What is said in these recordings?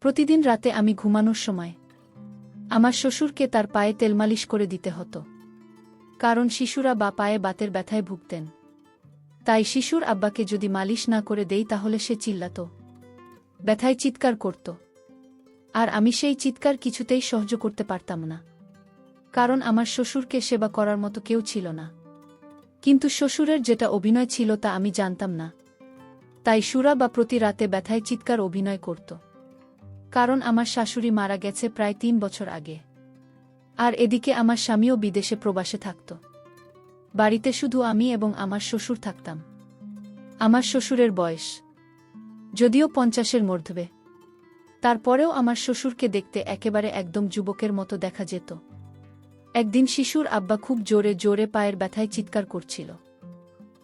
প্রতিদিন রাতে আমি ঘুমানোর সময় আমার শ্বশুরকে তার পায়ে তেলমালিশ করে দিতে হতো, কারণ শিশুরা পায়ে বাতের ব্যথায় ভুগতেন। তাই শিশুর আব্বাকে যদি মালিশ না করে দেই তাহলে সে চিল্লাত, ব্যথায় চিৎকার করত। আর আমি সেই চিৎকার কিছুতেই সহ্য করতে পারতাম না, কারণ আমার শ্বশুরকে সেবা করার মতো কেউ ছিল না। কিন্তু শ্বশুরের যেটা অভিনয় ছিল তা আমি জানতাম না। তাই সুরা প্রতি রাতে ব্যথায় চিৎকার অভিনয় করত, কারণ আমার শাশুড়ি মারা গেছে প্রায় ৩ বছর আগে। আর এদিকে আমার স্বামীও বিদেশে প্রবাসে থাকত। বাড়িতে শুধু আমি এবং আমার শ্বশুর থাকতাম। আমার শ্বশুরের বয়স যদিও ৫০-এর মধ্যে, তারপরেও আমার শ্বশুরকে দেখতে একেবারে একদম যুবকের মতো দেখা যেত। একদিন শিশুর আব্বা খুব জোরে জোরে পায়ের ব্যথায় চিৎকার করছিল।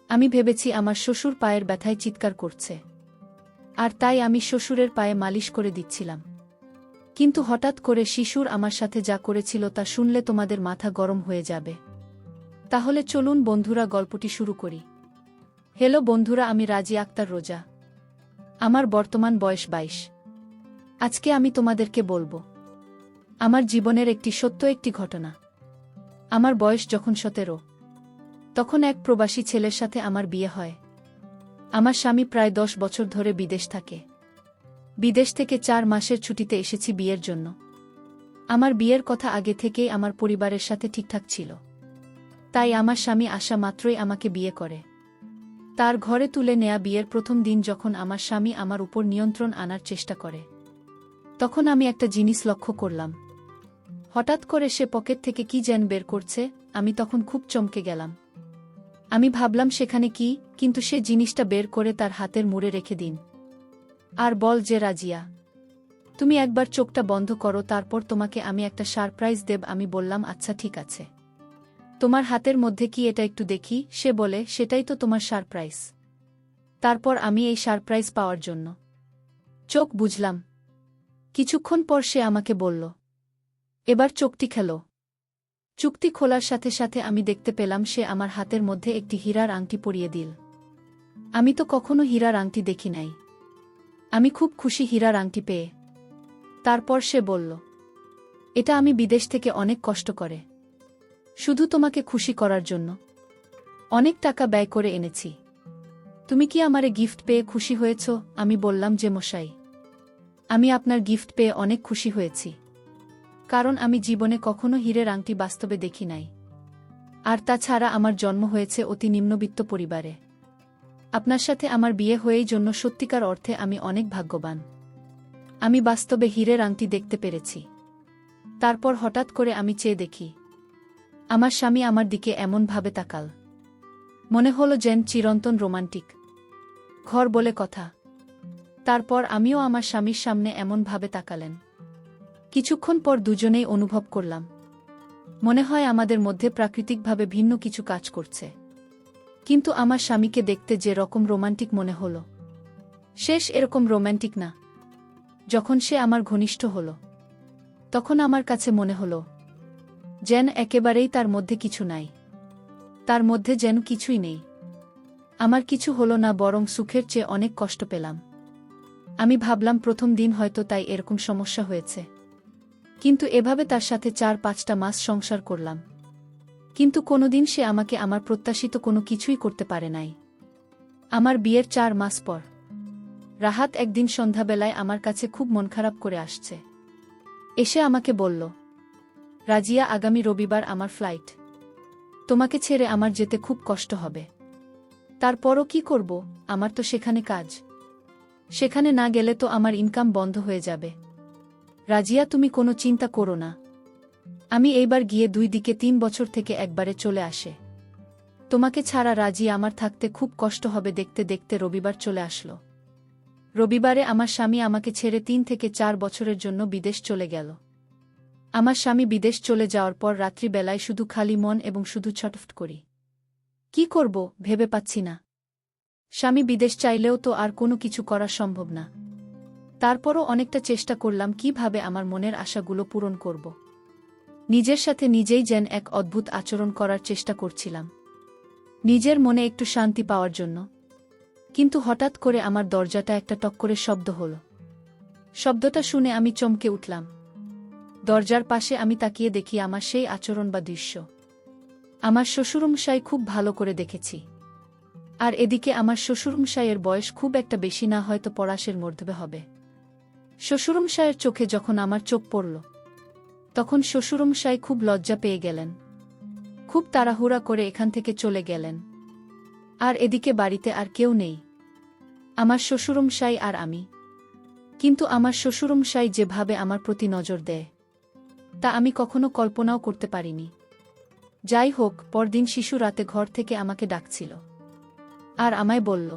আমি ভেবেছি আমার শ্বশুর পায়ের ব্যথায় চিৎকার করছে, আর তাই আমি শ্বশুরের পায়ে মালিশ করে দিচ্ছিলাম। কিন্তু হঠাৎ করে শিশুর আমার সাথে যা করেছিল তা শুনলে তোমাদের মাথা গরম হয়ে যাবে। তাহলে চলুন বন্ধুরা, গল্পটি শুরু করি। হ্যালো বন্ধুরা, আমি রাজি আক্তার রোজা। আমার বর্তমান বয়স ২২। আজকে আমি তোমাদেরকে বলবো আমার জীবনের একটি সত্য একটি ঘটনা। আমার বয়স যখন ১৭, তখন এক প্রবাসী ছেলের সাথে আমার বিয়ে হয়। আমার স্বামী প্রায় ১০ বছর ধরে বিদেশ থাকে। বিদেশ থেকে ৪ মাসের ছুটিতে এসেছি বিয়ের জন্য। আমার বিয়ের কথা আগে থেকেই আমার পরিবারের সাথে ঠিকঠাক ছিল। তাই আমার স্বামী আসা মাত্রই আমাকে বিয়ে করে। তার ঘরে তুলে নেয়া বিয়ের প্রথম দিন যখন আমার স্বামী আমার উপর নিয়ন্ত্রণ আনার চেষ্টা করে, তখন আমি একটা জিনিস লক্ষ্য করলাম। হঠাৎ করে সে পকেট থেকে কি যেন বের করছে। আমি তখন খুব চমকে গেলাম। আমি ভাবলাম সেখানে কি, কিন্তু সে জিনিসটা বের করে তার হাতের মুড়ে রেখে দিন আর বল যে, রাজিয়া, তুমি একবার চোখটা বন্ধ করো, তারপর তোমাকে আমি একটা সারপ্রাইজ দেব। আমি বললাম, আচ্ছা ঠিক আছে। তোমার হাতের মধ্যে কি, এটা একটু দেখি। সে বলে, সেটাই তো তোমার সারপ্রাইজ। তারপর আমি এই সারপ্রাইজ পাওয়ার জন্য চোখ বুঝলাম। কিছুক্ষণ পর সে আমাকে বলল, এবার চোখটি খেলো। চুক্তি খোলার সাথে সাথে আমি দেখতে পেলাম সে আমার হাতের মধ্যে একটি হীরার আংটি পরিয়ে দিল। আমি তো কখনো হীরার আংটি দেখি নাই। আমি খুব খুশি হীরার আংটি পেয়ে। তারপর সে বলল, এটা আমি বিদেশ থেকে অনেক কষ্ট করে শুধু তোমাকে খুশি করার জন্য অনেক টাকা ব্যয় করে এনেছি। তুমি কি আমারে গিফট পেয়ে খুশি হয়েছ? আমি বললাম যে, মশাই, আমি আপনার গিফট পেয়ে অনেক খুশি হয়েছি, কারণ আমি জীবনে কখনো হীরের আংটি বাস্তবে দেখি নাই। আর তাছাড়া আমার জন্ম হয়েছে অতি নিম্নবিত্ত পরিবারে। আপনার সাথে আমার বিয়ে হয়েই জন্য সত্যিকার অর্থে আমি অনেক ভাগ্যবান। আমি বাস্তবে হীরের আংটি দেখতে পেরেছি। তারপর হঠাৎ করে আমি চেয়ে দেখি, আমার স্বামী আমার দিকে এমনভাবে তাকাল, মনে হলো যেন চিরন্তন রোমান্টিক ঘর বলে কথা। তারপর আমিও আমার স্বামীর সামনে এমনভাবে তাকালেন। কিছুক্ষণ পর দুজনেই অনুভব করলাম, মনে হয় আমাদের মধ্যে প্রাকৃতিকভাবে ভিন্ন কিছু কাজ করছে। কিন্তু আমার স্বামীকে দেখতে যে রকম রোমান্টিক মনে হলো, শেষ এরকম রোমান্টিক না। যখন সে আমার ঘনিষ্ঠ হলো, তখন আমার কাছে মনে হলো যেন একেবারেই তার মধ্যে কিছু নাই। তার মধ্যে যেন কিছুই নেই। আমার কিছু হলো না, বরং সুখের চেয়ে অনেক কষ্ট পেলাম। আমি ভাবলাম প্রথম দিন হয়তো তাই এরকম সমস্যা হয়েছে। কিন্তু এভাবে তার সাথে ৪-৫টা মাস সংসার করলাম, কিন্তু কোনোদিন সে আমাকে আমার প্রত্যাশিত কোনো কিছুই করতে পারে নাই। আমার বিয়ের ৪ মাস পর রাহাত একদিন সন্ধ্যাবেলায় আমার কাছে খুব মন খারাপ করে আসছে। এসে আমাকে বলল, রাজিয়া, আগামী রবিবার আমার ফ্লাইট। তোমাকে ছেড়ে আমার যেতে খুব কষ্ট হবে। তারপরও কি করব, আমার তো সেখানে কাজ। সেখানে না গেলে তো আমার ইনকাম বন্ধ হয়ে যাবে। রাজিয়া, তুমি কোনো চিন্তা করো না। আমি এইবার গিয়ে ২ দিকে ৩ বছর থেকে একবারে চলে আসে। তোমাকে ছাড়া রাজিয়া আমার থাকতে খুব কষ্ট হবে। দেখতে দেখতে রবিবার চলে আসলো। রবিবারে আমার স্বামী আমাকে ছেড়ে ৩ থেকে ৪ বছরের জন্য বিদেশ চলে গেল। আমার স্বামী বিদেশ চলে যাওয়ার পর রাত্রিবেলায় শুধু খালি মন এবং শুধু ছটফট করি। কি করব ভেবে পাচ্ছি না। স্বামী বিদেশ চাইলেও তো আর কোনো কিছু করা সম্ভব না। তারপরও অনেকটা চেষ্টা করলাম কিভাবে আমার মনের আশাগুলো পূরণ করব। নিজের সাথে নিজেই যেন এক অদ্ভুত আচরণ করার চেষ্টা করছিলাম, নিজের মনে একটু শান্তি পাওয়ার জন্য। কিন্তু হঠাৎ করে আমার দরজাটা একটা টক করে শব্দ হল। শব্দটা শুনে আমি চমকে উঠলাম। দরজার পাশে আমি তাকিয়ে দেখি আমার সেই আচরণ বা দৃশ্য। আমার শ্বশুরমশাই খুব ভালো করে দেখেছি। আর এদিকে আমার শ্বশুরমশাইয়ের বয়স খুব একটা বেশি না, হয়তো ৮০-এর মধ্যে হবে। শ্বশুরমশাইয়ের চোখে যখন আমার চোখ পড়ল, তখন শ্বশুরমশাই খুব লজ্জা পেয়ে গেলেন। খুব তাড়াহুড়া করে এখান থেকে চলে গেলেন। আর এদিকে বাড়িতে আর কেউ নেই, আমার শ্বশুরমশাই আর আমি। কিন্তু আমার শ্বশুরমশাই যেভাবে আমার প্রতি নজর দেয়, তা আমি কখনো কল্পনাও করতে পারিনি। যাই হোক, পরদিন শিশু রাতে ঘর থেকে আমাকে ডাকছিল আর আমায় বলল,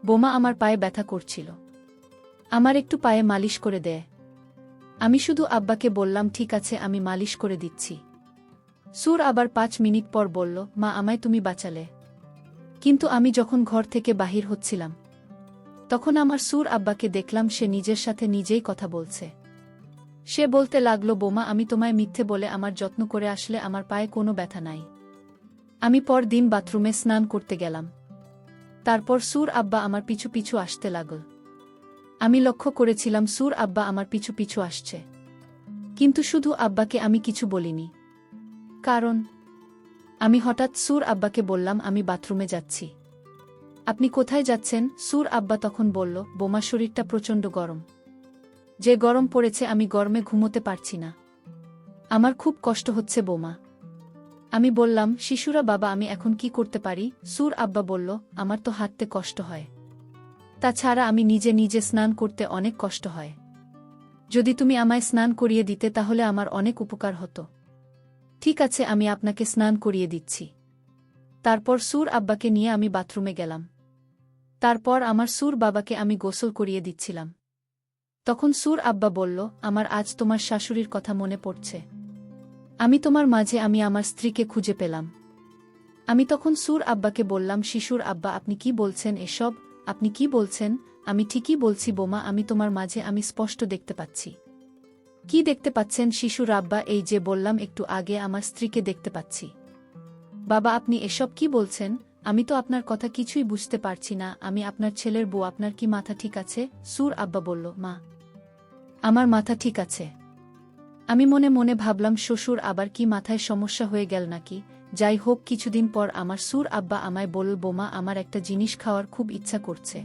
বোমা, আমার পায়ে ব্যথা করছিল, আমার একটু পায়ে মালিশ করে দেয়। আমি শুধু আব্বাকে বললাম, ঠিক আছে, আমি মালিশ করে দিচ্ছি। সুর আবার ৫ মিনিট পর বলল, মা, আমায় তুমি বাঁচালে। কিন্তু আমি যখন ঘর থেকে বাহির হচ্ছিলাম, তখন আমার সুর আব্বাকে দেখলাম সে নিজের সাথে নিজেই কথা বলছে। সে বলতে লাগল, বোমা, আমি তোমায় মিথ্যে বলে আমার যত্ন করে আসলে আমার পায়ে কোনো ব্যথা নাই। আমি পর দিন বাথরুমে স্নান করতে গেলাম। তারপর সুর আব্বা আমার পিছু পিছু আসতে লাগল। আমি লক্ষ্য করেছিলাম সুর আব্বা আমার পিছু পিছু আসছে, কিন্তু শুধু আব্বাকে আমি কিছু বলিনি। কারণ আমি হঠাৎ সুর আব্বাকে বললাম, আমি বাথরুমে যাচ্ছি। আপনি কোথায় যাচ্ছেন? সুর আব্বা তখন বলল, বোমা, শরীরটা প্রচণ্ড গরম। যে গরম পড়েছে, আমি গরমে ঘুমোতে পারছি না। আমার খুব কষ্ট হচ্ছে বোমা। আমি বললাম, শিশুরা বাবা, আমি এখন কি করতে পারি? সুর আব্বা বলল, আমার তো হাঁটতে কষ্ট হয়। তাছাড়া আমি নিজে নিজে স্নান করতে অনেক কষ্ট হয়। যদি তুমি আমায় স্নান করিয়ে দিতে তাহলে আমার অনেক উপকার হতো। ঠিক আছে, আমি আপনাকে স্নান করিয়ে দিচ্ছি। তারপর সুর আব্বাকে নিয়ে আমি বাথরুমে গেলাম। তারপর আমার সুর বাবাকে আমি গোসল করিয়ে দিচ্ছিলাম। তখন সুর আব্বা বলল, আমার আজ তোমার শাশুড়ির কথা মনে পড়ছে। আমি তোমার মাঝে আমি আমার স্ত্রীকে খুঁজে পেলাম। আমি তখন সুর আব্বাকে বললাম, শিশুর আব্বা, আপনি কি বলছেন এসব? আপনি কি বলছেন? আমি ঠিকই বলছি বোমা, আমি তোমার মাঝে আমি স্পষ্ট দেখতে পাচ্ছি। কি দেখতে পাচ্ছেন শিশুর আব্বা? এই যে বললাম একটু আগে, আমার স্ত্রীকে দেখতে পাচ্ছি। বাবা, আপনি এসব কি বলছেন? আমি তো আপনার কথা কিছুই বুঝতে পারছি না। আমি আপনার ছেলের বউ, আপনার কি মাথা ঠিক আছে? সুর আব্বা বলল, মা, আমার মাথা ঠিক আছে। আমি মনে মনে ভাবলাম, শ্বশুর আবার কি মাথায় সমস্যা হয়ে গেল নাকি? যাই হোক, কিছুদিন পর আমার সুর আব্বা আমায় বলল, বোমা, আমার একটা জিনিস খাওয়ার খুব ইচ্ছা করছে।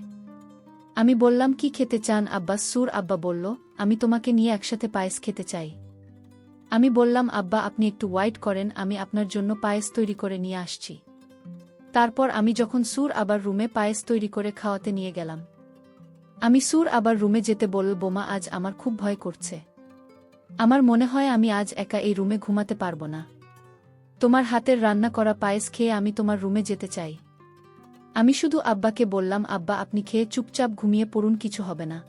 আমি বললাম, কি খেতে চান আব্বাস? সুর আব্বা বলল, আমি তোমাকে নিয়ে একসাথে পায়েস খেতে চাই। আমি বললাম, আব্বা, আপনি একটু ওয়েট করেন, আমি আপনার জন্য পায়েস তৈরি করে নিয়ে আসছি। তারপর আমি যখন সুর আবার রুমে পায়েস তৈরি করে খাওয়াতে নিয়ে গেলাম, আমি সুর আবার রুমে যেতে বলল, বোমা, আজ আমার খুব ভয় করছে। আমার মনে হয় আমি আজ একা এই রুমে ঘুমাতে পারবো না। তোমার হাতের রান্না করা পায়েস খেয়ে আমি তোমার রুমে যেতে চাই। আমি শুধু আব্বাকে বললাম, আব্বা, আপনি খেয়ে চুপচাপ ঘুমিয়ে পড়ুন, কিছু হবে না।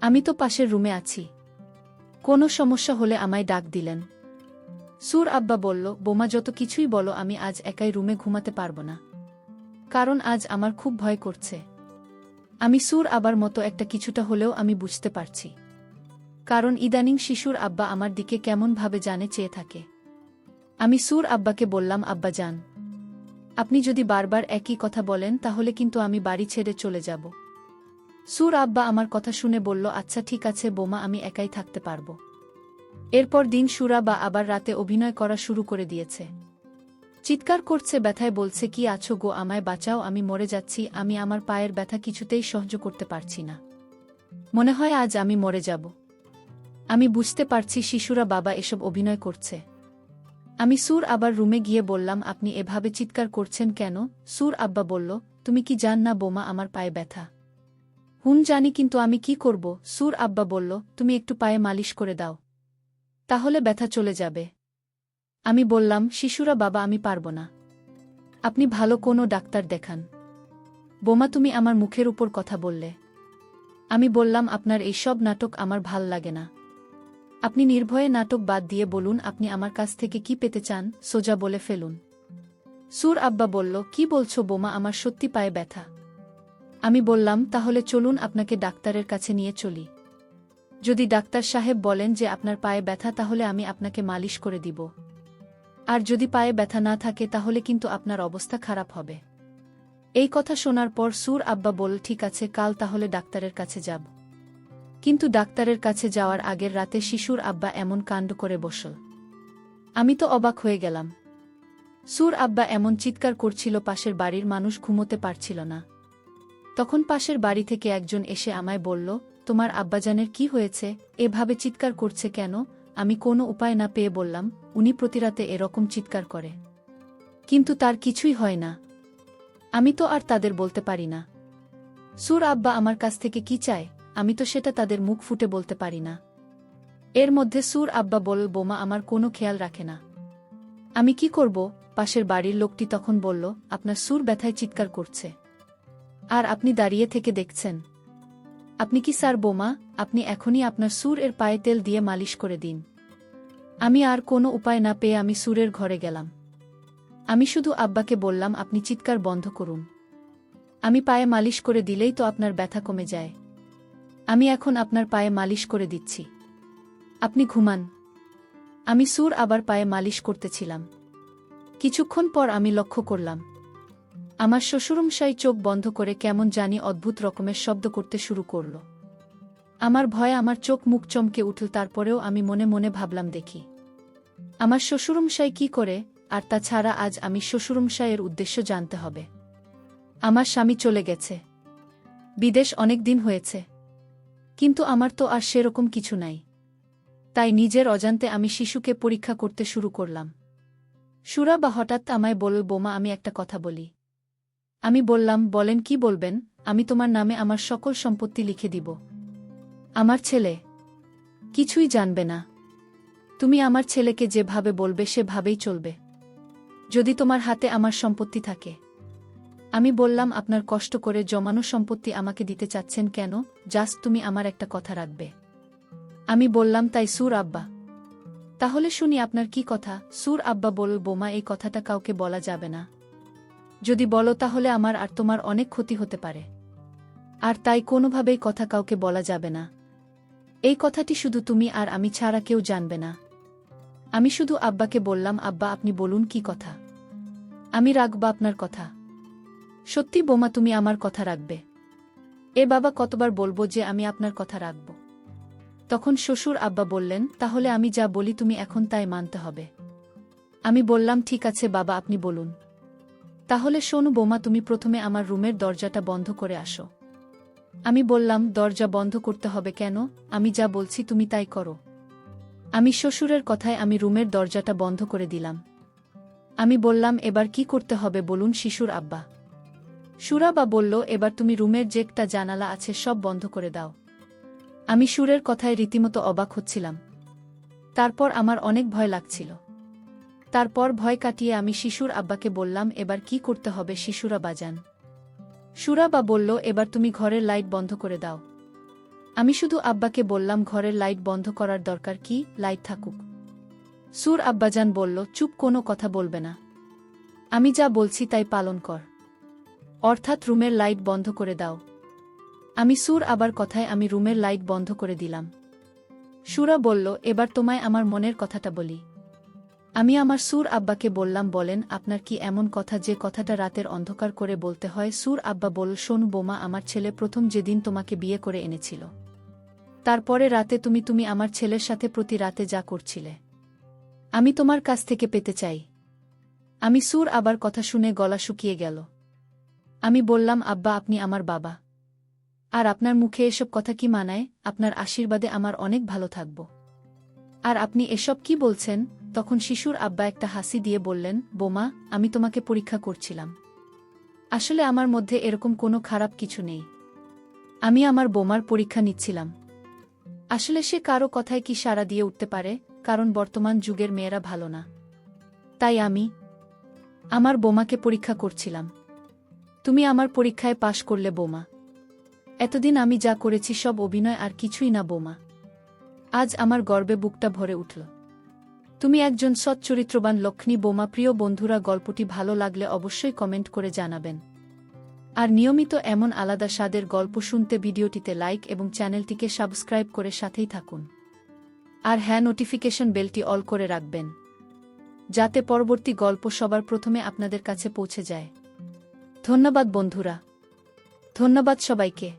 আমি তো পাশের রুমে আছি, কোনো সমস্যা হলে আমায় ডাক দিলেন। সুর আব্বা বলল, বোমা, যত কিছুই বলো, আমি আজ একাই রুমে ঘুমাতে পারবো না, কারণ আজ আমার খুব ভয় করছে। আমি সুর আবার মতো একটা কিছুটা হলেও আমি বুঝতে পারছি, কারণ ইদানিং শিশুর আব্বা আমার দিকে কেমনভাবে জানে চেয়ে থাকে। আমি সুর আব্বাকে বললাম, আব্বা যান, আপনি যদি বারবার একই কথা বলেন তাহলে কিন্তু আমি বাড়ি ছেড়ে চলে যাব। সুর আব্বা আমার কথা শুনে বলল, আচ্ছা ঠিক আছে বোমা, আমি একাই থাকতে পারবো। এরপর দিন সুরাবা আবার রাতে অভিনয় করা শুরু করে দিয়েছে। চিৎকার করছে, ব্যথায় বলছে, কি আছো গো, আমায় বাঁচাও, আমি মরে যাচ্ছি। আমি আমার পায়ের ব্যথা কিছুতেই সহ্য করতে পারছি না। মনে হয় আজ আমি মরে যাব। আমি বুঝতে পারছি শিশুরা বাবা এসব অভিনয় করছে। আমি সুর আবার রুমে গিয়ে বললাম, আপনি এভাবে চিৎকার করছেন কেন? সুর আব্বা বলল, তুমি কি জান না বোমা, আমার পায়ে ব্যথা? জানি, কিন্তু আমি কি করব? সুর আব্বা বলল, তুমি একটু পায়ে মালিশ করে দাও, তাহলে ব্যথা চলে যাবে। আমি বললাম, শিশুরা বাবা, আমি পারব না, আপনি ভালো কোনো ডাক্তার দেখান। বোমা, তুমি আমার মুখের উপর কথা বললে। আমি বললাম, আপনার এই সব নাটক আমার ভাল লাগে না। আপনি নির্ভয়ে নাটক বাদ দিয়ে বলুন, আপনি আমার কাছ থেকে কি পেতে চান, সোজা বলে ফেলুন। সুর আব্বা বলল, কি বলছো বোমা, আমার সত্যি পায়ে ব্যথা। আমি বললাম, তাহলে চলুন আপনাকে ডাক্তারের কাছে নিয়ে চলি। যদি ডাক্তার সাহেব বলেন যে আপনার পায়ে ব্যথা, তাহলে আমি আপনাকে মালিশ করে দিব। আর যদি পায়ে ব্যথা না থাকে তাহলে কিন্তু আপনার অবস্থা খারাপ হবে। এই কথা শোনার পর সুর আব্বা বলল, ঠিক আছে, কাল তাহলে ডাক্তারের কাছে যাব। কিন্তু ডাক্তারের কাছে যাওয়ার আগের রাতে শিশুর আব্বা এমন কাণ্ড করে বসল। আমি তো অবাক হয়ে গেলাম। সুর আব্বা এমন চিৎকার করছিল পাশের বাড়ির মানুষ ঘুমোতে পারছিল না। তখন পাশের বাড়ি থেকে একজন এসে আমায় বলল, তোমার আব্বাজানের কি হয়েছে, এভাবে চিৎকার করছে কেন? আমি কোনো উপায় না পেয়ে বললাম, উনি প্রতিরাতে এরকম চিৎকার করে, কিন্তু তার কিছুই হয় না। আমি তো আর তাদের বলতে পারি না সুর আব্বা আমার কাছ থেকে কি চায়, আমি তো সেটা তাদের মুখ ফুটে বলতে পারি না। এর মধ্যে সুর আব্বা বলল, বোমা আমার কোনো খেয়াল রাখে না, আমি কি করব? পাশের বাড়ির লোকটি তখন বলল, আপনার সুর ব্যথায় চিৎকার করছে, আর আপনি দাঁড়িয়ে থেকে দেখছেন। আপনি কি স্যার বোমা, আপনি এখনই আপনার সুর এর পায়ে তেল দিয়ে মালিশ করে দিন। আমি আর কোনো উপায় না পেয়ে আমি সুরের ঘরে গেলাম। আমি শুধু আব্বাকে বললাম, আপনি চিৎকার বন্ধ করুন, আমি পায়ে মালিশ করে দিলেই তো আপনার ব্যথা কমে যায়। আমি এখন আপনার পায়ে মালিশ করে দিচ্ছি, আপনি ঘুমান। আমি সুর আবার পায়ে মালিশ করতেছিলাম। কিছুক্ষণ পর আমি লক্ষ্য করলাম আমার শ্বশুরমশাই চোখ বন্ধ করে কেমন জানি অদ্ভুত রকমের শব্দ করতে শুরু করল। আমার ভয়ে আমার চোখ মুখ চমকে উঠল। তারপরেও আমি মনে মনে ভাবলাম, দেখি আমার শ্বশুরমশাই কি করে। আর তাছাড়া আজ আমি শ্বশুরমশাইয়ের উদ্দেশ্য জানতে হবে। আমার স্বামী চলে গেছে বিদেশ, অনেক দিন হয়েছে, কিন্তু আমার তো আর সেরকম কিছু নাই। তাই নিজের অজান্তে আমি শিশুকে পরীক্ষা করতে শুরু করলাম। সুরা বা হঠাৎ আমায় বলল, বোমা আমি একটা কথা বলি। আমি বললাম, বলেন, কি বলবেন? আমি তোমার নামে আমার সকল সম্পত্তি লিখে দিব। আমার ছেলে কিছুই জানবে না, তুমি আমার ছেলেকে যেভাবে বলবে সেভাবেই চলবে, যদি তোমার হাতে আমার সম্পত্তি থাকে। আমি বললাম, আপনার কষ্ট করে জমানো সম্পত্তি আমাকে দিতে চাচ্ছেন কেন? জাস্ট তুমি আমার একটা কথা রাখবে। আমি বললাম, তাই সুর আব্বা? তাহলে শুনি আপনার কি কথা। সুর আব্বা বলল, বোমা এই কথাটা কাউকে বলা যাবে না, যদি বলো তাহলে আমার আর তোমার অনেক ক্ষতি হতে পারে, আর তাই কোনোভাবেই কথা কাউকে বলা যাবে না। এই কথাটি শুধু তুমি আর আমি ছাড়া কেউ জানবে না। আমি শুধু আব্বাকে বললাম, আব্বা আপনি বলুন কি কথা, আমি রাখব আপনার কথা। সত্যি বোমা, তুমি আমার কথা রাখবে? এ বাবা, কতবার বলবো যে আমি আপনার কথা রাখব? তখন শ্বশুর আব্বা বললেন, তাহলে আমি যা বলি তুমি এখন তাই মানতে হবে। আমি বললাম, ঠিক আছে বাবা, আপনি বলুন। তাহলে শোনো বোমা, তুমি প্রথমে আমার রুমের দরজাটা বন্ধ করে আসো। আমি বললাম, দরজা বন্ধ করতে হবে কেন? আমি যা বলছি তুমি তাই করো। আমি শ্বশুরের কথায় আমি রুমের দরজাটা বন্ধ করে দিলাম। আমি বললাম, এবার কি করতে হবে বলুন শিশুর আব্বা? সুরাবা বলল, এবার তুমি রুমের যেকটা জানালা আছে সব বন্ধ করে দাও। আমি সুরের কথায় রীতিমতো অবাক হচ্ছিলাম। তারপর আমার অনেক ভয় লাগছিল। তারপর ভয় কাটিয়ে আমি শিশুর আব্বাকে বললাম, এবার কি করতে হবে শিশুরা বাজান? সুরাবা বলল, এবার তুমি ঘরের লাইট বন্ধ করে দাও। আমি শুধু আব্বাকে বললাম, ঘরের লাইট বন্ধ করার দরকার কি, লাইট থাকুক। সুর আব্বাজান বলল, চুপ, কোনো কথা বলবে না, আমি যা বলছি তাই পালন কর, অর্থাৎ রুমের লাইট বন্ধ করে দাও। আমি সুর আবার কথায় আমি রুমের লাইট বন্ধ করে দিলাম। সুরা বলল, এবার তোমায় আমার মনের কথাটা বলি। আমি আমার সুর আব্বাকে বললাম, বলেন, আপনার কি এমন কথা যে কথাটা রাতের অন্ধকার করে বলতে হয়? সুর আব্বা বলল, শোন বোমা, আমার ছেলে প্রথম যেদিন তোমাকে বিয়ে করে এনেছিল, তারপরে রাতে তুমি আমার ছেলের সাথে প্রতি রাতে যা করছিলে, আমি তোমার কাছ থেকে পেতে চাই। আমি সুর আবার কথা শুনে গলা শুকিয়ে গেল। আমি বললাম, আব্বা আপনি আমার বাবা, আর আপনার মুখে এসব কথা কি মানায়? আপনার আশীর্বাদে আমার অনেক ভালো থাকব, আর আপনি এসব কি বলছেন? তখন শিশুর আব্বা একটা হাসি দিয়ে বললেন, বোমা, আমি তোমাকে পরীক্ষা করছিলাম। আসলে আমার মধ্যে এরকম কোনো খারাপ কিছু নেই, আমি আমার বোমার পরীক্ষা নিচ্ছিলাম। আসলে সে কারো কথায় কি সাড়া দিয়ে উঠতে পারে, কারণ বর্তমান যুগের মেয়েরা ভালো না, তাই আমি আমার বোমাকে পরীক্ষা করছিলাম। তুমি আমার পরীক্ষায় পাশ করলে বোমা। এতদিন আমি যা করেছি সব অভিনয় আর কিছুই না বোমা। আজ আমার গর্বে বুকটা ভরে উঠল। তুমি একজন সৎ চরিত্রবান লক্ষ্মী বোমা। প্রিয় বন্ধুরা, গল্পটি ভালো লাগলে অবশ্যই কমেন্ট করে জানাবেন। আর নিয়মিত এমন আলাদা স্বাদের গল্প শুনতে ভিডিওটিতে লাইক এবং চ্যানেলটিকে সাবস্ক্রাইব করে সাথেই থাকুন। আর হ্যাঁ, নোটিফিকেশন বেলটি অল করে রাখবেন, যাতে পরবর্তী গল্প সবার প্রথমে আপনাদের কাছে পৌঁছে যায়। ধন্যবাদ বন্ধুরা, ধন্যবাদ সবাইকে।